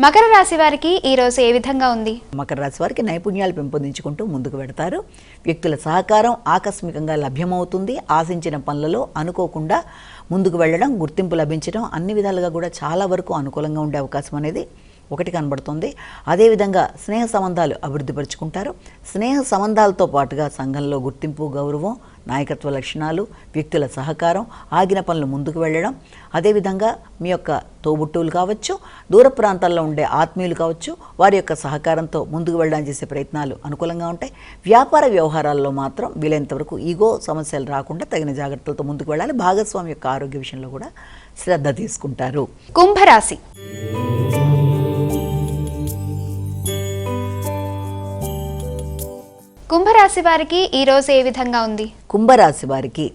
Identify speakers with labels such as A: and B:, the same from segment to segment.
A: మకర రాశి వారికి ఈ రోజు ఏ విధంగా ఉంది?
B: మకర రాశి వారికి నైపుణ్యాలు పెంపొందించుకుంటూ ముందుకు వెడతారు. వ్యక్తుల సహకారం ఆకస్మికంగా లభ్యమవుతుంది. ఆశించిన పనులలో అనుకోకుండా ముందుకు వెళ్ళడం, గుర్తింపు లభించడం అన్ని విధాలుగా కూడా చాలా వరకు అనుకూలంగా ఉండే అవకాశం అనేది ఒకటి కనబడుతుంది. అదేవిధంగా స్నేహ సంబంధాలు అభివృద్ధిపరుచుకుంటారు. స్నేహ సంబంధాలతో పాటుగా సంఘంలో గుర్తింపు, గౌరవం, నాయకత్వ లక్షణాలు, వ్యక్తుల సహకారం, ఆగిన పనులు ముందుకు వెళ్ళడం, అదేవిధంగా మీ యొక్క తోబుట్టువులు కావచ్చు, దూర ప్రాంతాల్లో ఉండే ఆత్మీయులు కావచ్చు, వారి యొక్క సహకారంతో ముందుకు వెళ్ళడానికి చేసే ప్రయత్నాలు అనుకూలంగా ఉంటాయి. వ్యాపార వ్యవహారాల్లో మాత్రం వీలైనంత వరకు ఈగో సమస్యలు రాకుండా తగిన జాగ్రత్తలతో ముందుకు వెళ్ళాలి. భాగస్వామి యొక్క ఆరోగ్య విషయంలో కూడా శ్రద్ధ తీసుకుంటారు.
A: కుంభరాశి. కుంభరాశి వారికి ఈ రోజు ఏ విధంగా ఉంది?
B: కుంభరాశి వారికి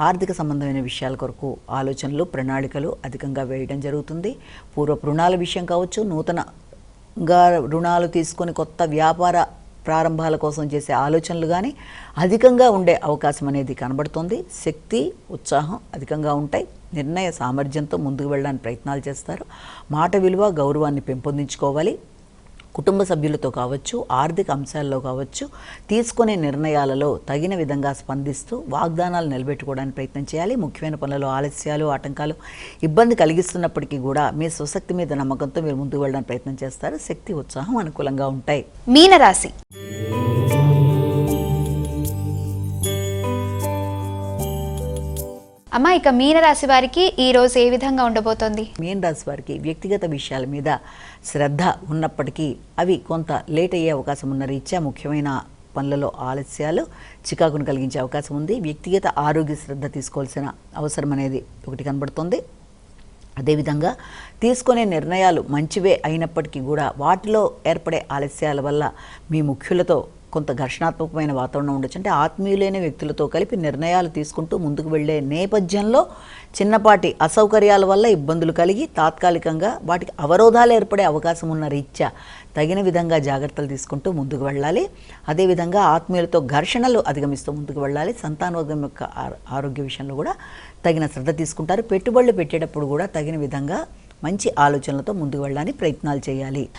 B: ఆర్థిక సంబంధమైన విషయాల కొరకు ఆలోచనలు, ప్రణాళికలు అధికంగా వేయడం జరుగుతుంది. పూర్వపు రుణాల విషయం కావచ్చు, నూతనంగా రుణాలు తీసుకొని కొత్త వ్యాపార ప్రారంభాల కోసం చేసే ఆలోచనలు కానీ అధికంగా ఉండే అవకాశం అనేది కనబడుతుంది. శక్తి, ఉత్సాహం అధికంగా ఉంటాయి. నిర్ణయ సామర్థ్యంతో ముందుకు వెళ్ళడానికి ప్రయత్నాలు చేస్తారు. మాట విలువ, గౌరవాన్ని పెంపొందించుకోవాలి. కుటుంబ సభ్యులతో కావచ్చు, ఆర్థిక అంశాల్లో కావచ్చు, తీసుకునే నిర్ణయాలలో తగిన విధంగా స్పందిస్తూ వాగ్దానాలు నిలబెట్టుకోవడానికి ప్రయత్నం చేయాలి. ముఖ్యమైన పనులలో ఆలస్యాలు, ఆటంకాలు ఇబ్బంది కలిగిస్తున్నప్పటికీ కూడా మీ స్వశక్తి మీద నమ్మకంతో మీరు ముందుకు వెళ్ళడానికి ప్రయత్నం చేస్తారు. శక్తి, ఉత్సాహం అనుకూలంగా ఉంటాయి.
A: మీనరాశి. అమ్మా, ఇక మీనరాశి వారికి ఈ రోజు ఏ విధంగా ఉండబోతోంది?
B: మీన రాశి వారికి వ్యక్తిగత విషయాల మీద శ్రద్ధ ఉన్నప్పటికీ అవి కొంత లేట్ అయ్యే అవకాశం ఉన్న రీత్యా ముఖ్యమైన పనులలో ఆలస్యాలు చికాకును కలిగించే అవకాశం ఉంది. వ్యక్తిగత ఆరోగ్య శ్రద్ధ తీసుకోవాల్సిన అవసరం అనేది ఒకటి కనబడుతుంది. అదేవిధంగా తీసుకునే నిర్ణయాలు మంచివే అయినప్పటికీ కూడా వాటిలో ఏర్పడే ఆలస్యాల వల్ల మీ ముఖ్యులతో కొంత ఘర్షణాత్మకమైన వాతావరణం ఉండొచ్చు. అంటే ఆత్మీయులైన వ్యక్తులతో కలిపి నిర్ణయాలు తీసుకుంటూ ముందుకు వెళ్ళే నేపథ్యంలో చిన్నపాటి అసౌకర్యాల వల్ల ఇబ్బందులు కలిగి తాత్కాలికంగా వాటికి అవరోధాలు ఏర్పడే అవకాశం ఉన్న రీత్యా తగిన విధంగా జాగ్రత్తలు తీసుకుంటూ ముందుకు వెళ్ళాలి. అదేవిధంగా ఆత్మీయులతో ఘర్షణలు అధిగమిస్తూ ముందుకు వెళ్ళాలి. సంతానోద్యం యొక్క ఆరోగ్య విషయంలో కూడా తగిన శ్రద్ధ తీసుకుంటారు. పెట్టుబడులు పెట్టేటప్పుడు కూడా తగిన విధంగా మంచి ఆలోచనలతో ముందుకు వెళ్ళడానికి ప్రయత్నాలు చేయాలి.